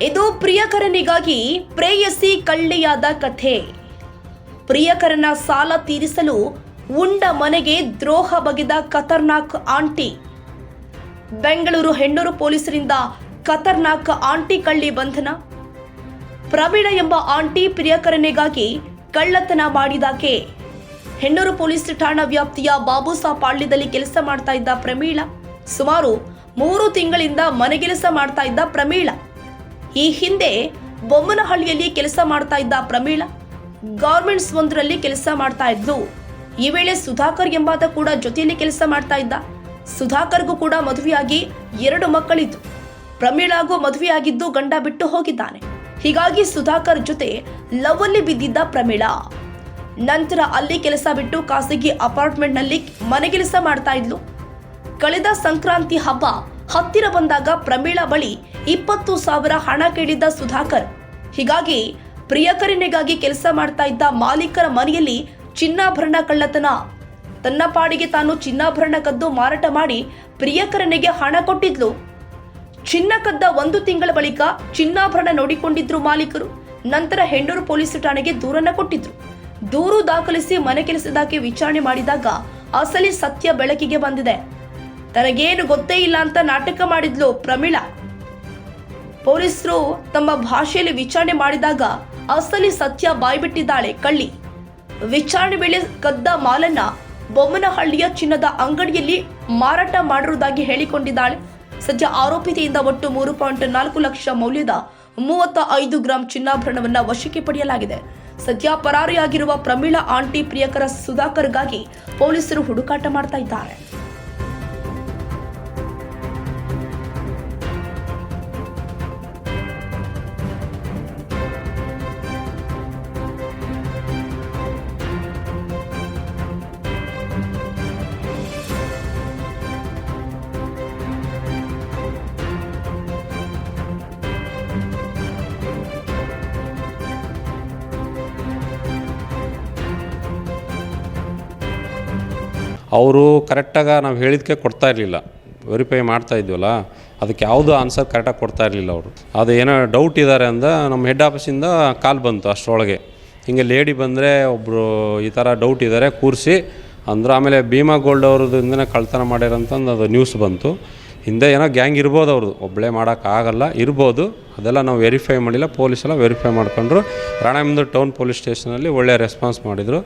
ಇದು ಪ್ರಿಯಕರನಿಗಾಗಿ ಪ್ರೇಯಸಿ ಕಳ್ಳಿಯಾದ ಕಥೆ. ಪ್ರಿಯಕರನ ಸಾಲ ತೀರಿಸಲು ಉಂಡ ಮನೆಗೆ ದ್ರೋಹ ಬಗೆದ ಖತರ್ನಾಕ್ ಆಂಟಿ. ಬೆಂಗಳೂರು ಹೆಣ್ಣೂರು ಪೊಲೀಸರಿಂದ ಖತರ್ನಾಕ್ ಆಂಟಿ ಕಳ್ಳಿ ಬಂಧನ. ಪ್ರವೀಣ ಎಂಬ ಆಂಟಿ ಪ್ರಿಯಕರನಿಗಾಗಿ ಕಳ್ಳತನ ಮಾಡಿದಾಕೆ. ಹೆಣ್ಣೂರು ಪೊಲೀಸ್ ಠಾಣಾ ವ್ಯಾಪ್ತಿಯ ಬಾಬುಸಾಪಾಳ್ಯದಲ್ಲಿ ಕೆಲಸ ಮಾಡ್ತಾ ಇದ್ದ ಪ್ರಮೀಳ. ಸುಮಾರು 3 ತಿಂಗಳಿಂದ ಮನೆಗೆಲಸ ಮಾಡ್ತಾ ಇದ್ದ ಪ್ರಮೀಳ. ಈ ಹಿಂದೆ ಬೊಮ್ಮನಹಳ್ಳಿಯಲ್ಲಿ ಕೆಲಸ ಮಾಡ್ತಾ ಇದ್ದ ಪ್ರಮೀಳ ಗಾರ್ಮೆಂಟ್ಸ್ ಒಂದರಲ್ಲಿ ಕೆಲಸ ಮಾಡ್ತಾ ಇದ್ಲು. ಈ ವೇಳೆ ಸುಧಾಕರ್ ಎಂಬಾತ ಕೂಡ ಜೊತೆಯಲ್ಲಿ ಕೆಲಸ ಮಾಡ್ತಾ ಇದ್ದ. ಸುಧಾಕರ್ಗೂ ಕೂಡ ಮದುವೆಯಾಗಿ 2 ಮಕ್ಕಳಿದ್ದು. ಪ್ರಮೀಳಾಗೂ ಮದುವೆಯಾಗಿದ್ದು ಗಂಡ ಬಿಟ್ಟು ಹೋಗಿದ್ದಾನೆ. ಹೀಗಾಗಿ ಸುಧಾಕರ್ ಜೊತೆ ಲವ್ ಅಲ್ಲಿ ಬಿದ್ದಿದ್ದ ಪ್ರಮೀಳ ನಂತರ ಅಲ್ಲಿ ಕೆಲಸ ಬಿಟ್ಟು ಖಾಸಗಿ ಅಪಾರ್ಟ್ಮೆಂಟ್ನಲ್ಲಿ ಮನೆಗೆಲಸ ಮಾಡ್ತಾ ಇದ್ಲು. ಕಳೆದ ಸಂಕ್ರಾಂತಿ ಹಬ್ಬ ಹತ್ತಿರ ಬಂದಾಗ ಪ್ರಮೀಳ ಬಳಿ 20,000 ಹಣ ಕೇಳಿದ್ದ ಸುಧಾಕರ್. ಹೀಗಾಗಿ ಪ್ರಿಯಕರನಿಗಾಗಿ ಕೆಲಸ ಮಾಡ್ತಾ ಇದ್ದ ಮಾಲೀಕರ ಮನೆಯಲ್ಲಿ ಚಿನ್ನಾಭರಣ ಕಳ್ಳತನ. ತನ್ನ ಪಾಡಿಗೆ ತಾನು ಚಿನ್ನಾಭರಣ ಕದ್ದು ಮಾರಾಟ ಮಾಡಿ ಪ್ರಿಯಕರನಿಗೆ ಹಣ ಕೊಟ್ಟಿದ್ಲು. ಚಿನ್ನ ಕದ್ದ 1 ತಿಂಗಳ ಬಳಿಕ ಚಿನ್ನಾಭರಣ ನೋಡಿಕೊಂಡಿದ್ರು ಮಾಲೀಕರು. ನಂತರ ಹೆಣ್ಣೂರು ಪೊಲೀಸ್ ಠಾಣೆಗೆ ದೂರನ್ನ ಕೊಟ್ಟಿದ್ರು. ದೂರು ದಾಖಲಿಸಿ ಮನೆ ಕೆಲಸದಾಕೆ ವಿಚಾರಣೆ ಮಾಡಿದಾಗ ಅಸಲಿ ಸತ್ಯ ಬೆಳಕಿಗೆ ಬಂದಿದೆ. ತನಗೇನು ಗೊತ್ತೇ ಇಲ್ಲ ಅಂತ ನಾಟಕ ಮಾಡಿದ್ಲು ಪ್ರಮೀಳ. ಪೊಲೀಸರು ತಮ್ಮ ಭಾಷೆಯಲ್ಲಿ ವಿಚಾರಣೆ ಮಾಡಿದಾಗ ಅಸಲಿ ಸತ್ಯ ಬಾಯ್ಬಿಟ್ಟಿದ್ದಾಳೆ ಕಳ್ಳಿ. ವಿಚಾರಣೆ ವೇಳೆ ಕದ್ದ ಮಾಲನ್ನ ಬೊಮ್ಮನಹಳ್ಳಿಯ ಚಿನ್ನದ ಅಂಗಡಿಯಲ್ಲಿ ಮಾರಾಟ ಮಾಡಿರುವುದಾಗಿ ಹೇಳಿಕೊಂಡಿದ್ದಾಳೆ. ಸದ್ಯ ಆರೋಪಿತೆಯಿಂದ ಒಟ್ಟು 3.4 ಲಕ್ಷ ಮೌಲ್ಯದ 35 ಗ್ರಾಂ ಚಿನ್ನಾಭರಣವನ್ನ ವಶಕ್ಕೆ ಪಡೆಯಲಾಗಿದೆ. ಸದ್ಯ ಪರಾರಿಯಾಗಿರುವ ಪ್ರಮೀಳ ಆಂಟಿ ಪ್ರಿಯಕರ ಸುಧಾಕರ್ಗಾಗಿ ಪೊಲೀಸರು ಹುಡುಕಾಟ ಮಾಡ್ತಾ ಇದ್ದಾರೆ. ಅವರು ಕರೆಕ್ಟಾಗಿ ನಾವು ಹೇಳಿದ್ದಕ್ಕೆ ಕೊಡ್ತಾ ಇರಲಿಲ್ಲ. ವೆರಿಫೈ ಮಾಡ್ತಾ ಇದ್ವಲ್ಲ, ಅದಕ್ಕೆ ಯಾವುದೂ ಆನ್ಸರ್ ಕರೆಕ್ಟಾಗಿ ಕೊಡ್ತಾ ಇರಲಿಲ್ಲ ಅವರು. ಅದು ಏನೋ ಡೌಟ್ ಇದ್ದಾರೆ ಅಂದ ನಮ್ಮ ಹೆಡ್ ಆಫೀಸಿಂದ ಕಾಲ್ ಬಂತು. ಅಷ್ಟರೊಳಗೆ ಹಿಂಗೆ ಲೇಡಿ ಬಂದರೆ ಒಬ್ಬರು ಈ ಥರ ಡೌಟ್ ಇದ್ದಾರೆ ಕೂರಿಸಿ ಅಂದ್ರೆ. ಆಮೇಲೆ ಭೀಮಾ ಗೋಲ್ಡ್ ಅವ್ರದ್ದಿಂದನೇ ಕಳ್ತನ ಮಾಡ್ಯಾರಂತಂದು ಅದು ನ್ಯೂಸ್ ಬಂತು. ಹಿಂದೆ ಏನೋ ಗ್ಯಾಂಗ್ ಇರ್ಬೋದು ಅವ್ರದ್ದು, ಒಬ್ಬಳೇ ಮಾಡೋಕ್ಕಾಗಲ್ಲ, ಇರ್ಬೋದು. ಅದೆಲ್ಲ ನಾವು ವೆರಿಫೈ ಮಾಡಿಲ್ಲ. ಪೊಲೀಸೆಲ್ಲ ವೆರಿಫೈ ಮಾಡ್ಕೊಂಡ್ರು. ರಾಣೆಬೆನ್ನೂರು ಟೌನ್ ಪೊಲೀಸ್ ಸ್ಟೇಷನಲ್ಲಿ ಒಳ್ಳೆಯ ರೆಸ್ಪಾನ್ಸ್ ಮಾಡಿದರು.